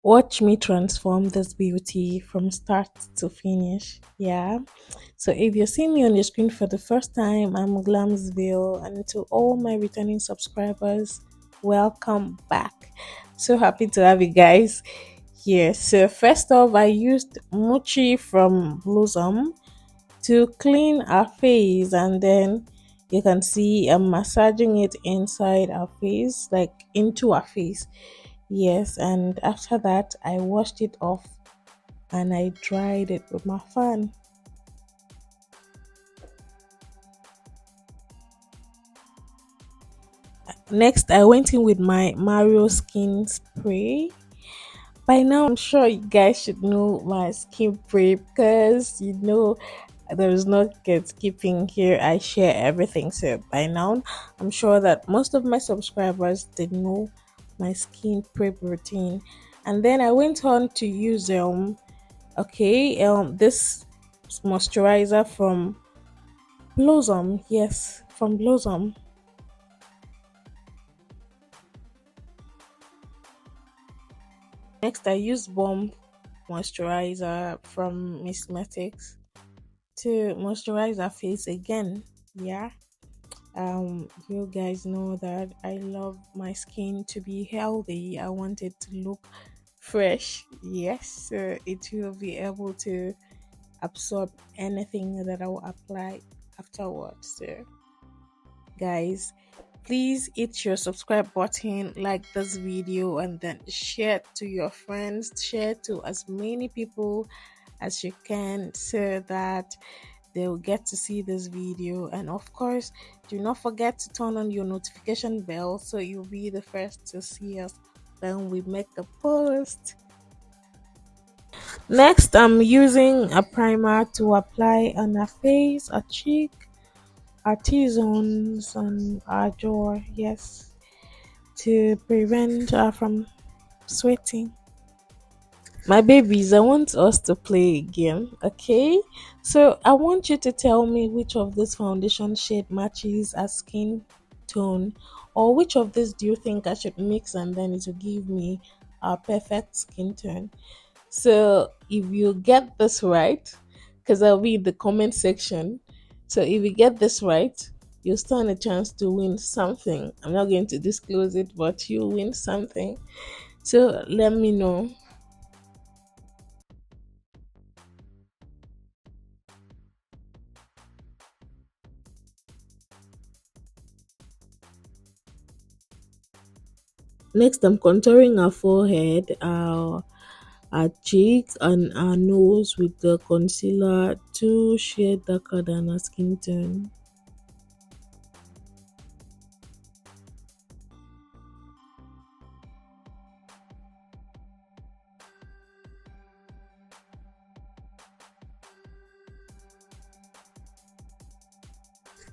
Watch me transform this beauty from start to finish. Yeah. So if you're seeing me on the screen for the first time, I'm GLAMZVILLE, and to all my returning subscribers, welcome back. So happy to have you guys here. So first off, I used Mochi from Blossom to clean our face, and then you can see I'm massaging it inside our face, like into our face. Yes, and after that, I washed it off and I dried it with my fan. Next, I went in with my Mario skin spray. By now, I'm sure you guys should know my skin spray because there is no gatekeeping here. I share everything. So by now, I'm sure that most of my subscribers did know my skin prep routine. And then I went on to use this moisturizer from Blossom. Yes, from Blossom. Next, I used Bomb moisturizer from Miss Metics to moisturize our face again. Yeah. You guys know that I love my skin to be healthy. I want it to look fresh. Yes, so it will be able to absorb anything that I will apply afterwards. So, guys, please hit your subscribe button, like this video, and then share it to your friends. Share it to as many people as you can so that they will get to see this video. And of course, do not forget to turn on your notification bell so you'll be the first to see us when we make a post. Next, I'm using a primer to apply on our face, our cheek, our T-zones, and our jaw. Yes, to prevent from sweating. My babies, I want us to play a game, okay? So I want you to tell me which of this foundation shade matches our skin tone, or which of this do you think I should mix and then it will give me a perfect skin tone. So if you get this right, because I'll be in the comment section. So if you get this right, you'll stand a chance to win something. I'm not going to disclose it, but you'll win something. So let me know. Next, I'm contouring our forehead, our cheeks, and our nose with the concealer to shade darker than our skin tone.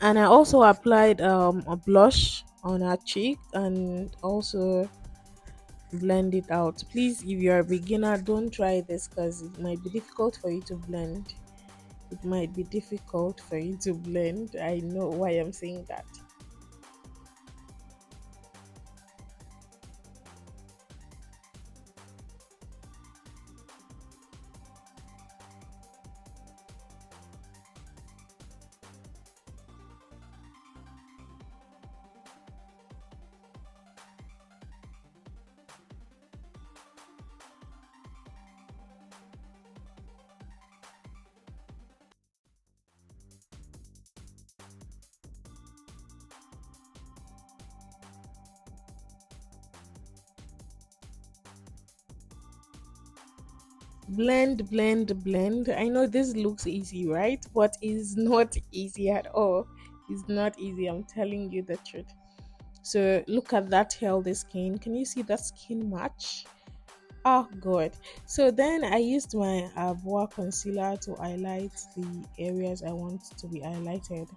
And I also applied a blush on our cheek and also blend it out. Please, if you're a beginner, don't try this because it might be difficult for you to blend. It might be difficult for you to blend. I know why I'm saying that. Blend. I know this looks easy, right? But it's not easy at all. It's not easy. I'm telling you the truth. So look at that healthy skin. Can you see that skin match? Oh god. So then I used my Avoa concealer to highlight the areas I want to be highlighted,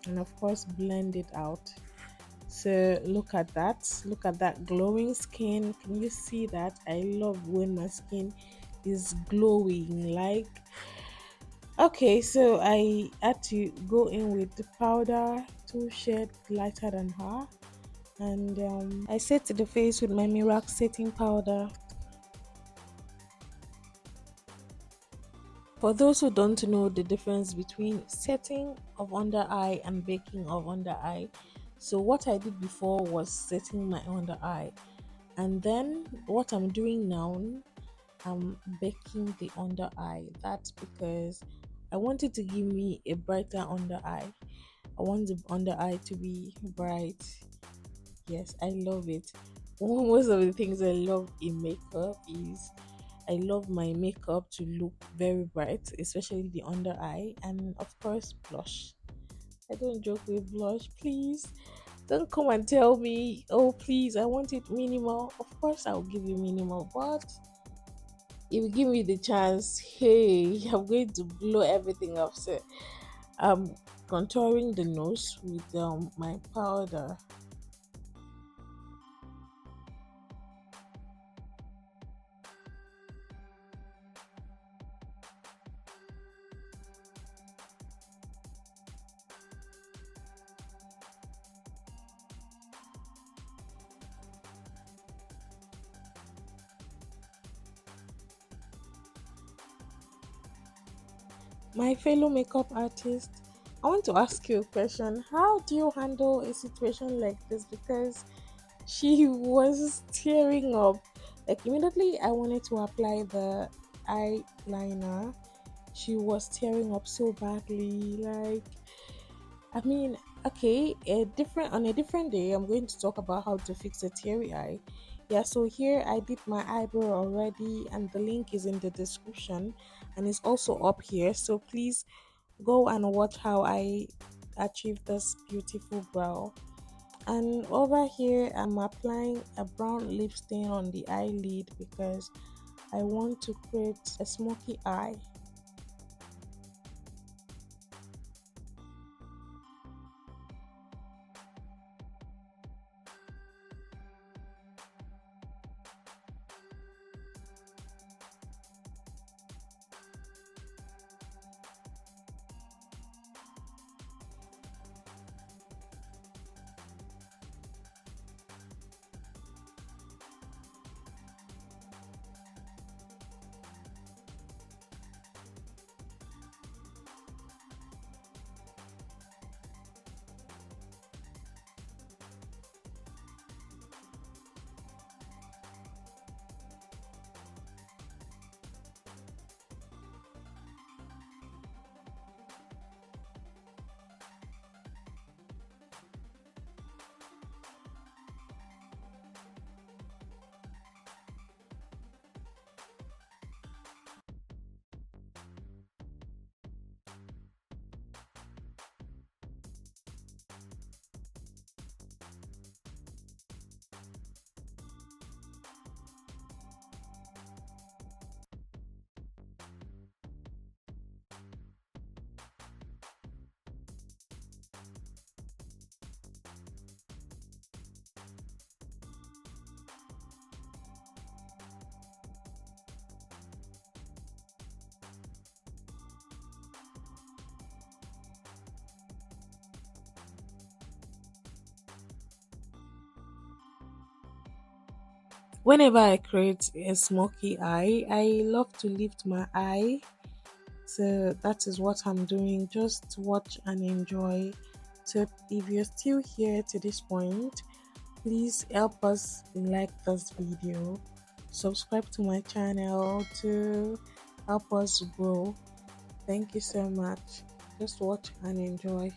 and of course blend it out. So look at that. Look at that glowing skin. Can you see that? I love when my skin is glowing. Like, okay, so I had to go in with the powder to shade lighter than her, and I set the face with my Mirac setting powder. For those who don't know the difference between setting of under eye and baking of under eye, so what I did before was setting my under eye, and then what I'm doing now, I'm baking the under eye. That's because I wanted to give me a brighter under eye. I want the under eye to be bright. Yes, I love it. Most of the things I love in makeup is I love my makeup to look very bright, especially the under eye, and of course, blush. I don't joke with blush, please. Don't come and tell me, oh, please, I want it minimal. Of course, I'll give you minimal, but if you give me the chance, hey, I'm going to blow everything up. So I'm contouring the nose with my powder. My fellow makeup artist, I want to ask you a question. How do you handle a situation like this? Because she was tearing up. Like immediately I wanted to apply the eyeliner. She was tearing up so badly. Like I mean, okay, a different day I'm going to talk about how to fix a teary eye. Yeah, so here I did my eyebrow already and the link is in the description and it's also up here. So please go and watch how I achieved this beautiful brow. And over here, I'm applying a brown lip stain on the eyelid because I want to create a smoky eye. Whenever I create a smoky eye, I love to lift my eye. So that is what I'm doing. Just watch and enjoy. So if you're still here to this point, please help us like this video, subscribe to my channel to help us grow. Thank you so much. Just watch and enjoy.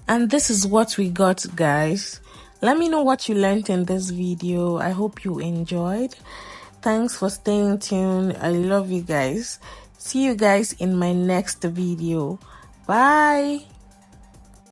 And this is what we got, guys. Let me know what you learned in this video. I hope you enjoyed. Thanks for staying tuned. I love you guys. See you guys in my next video. Bye.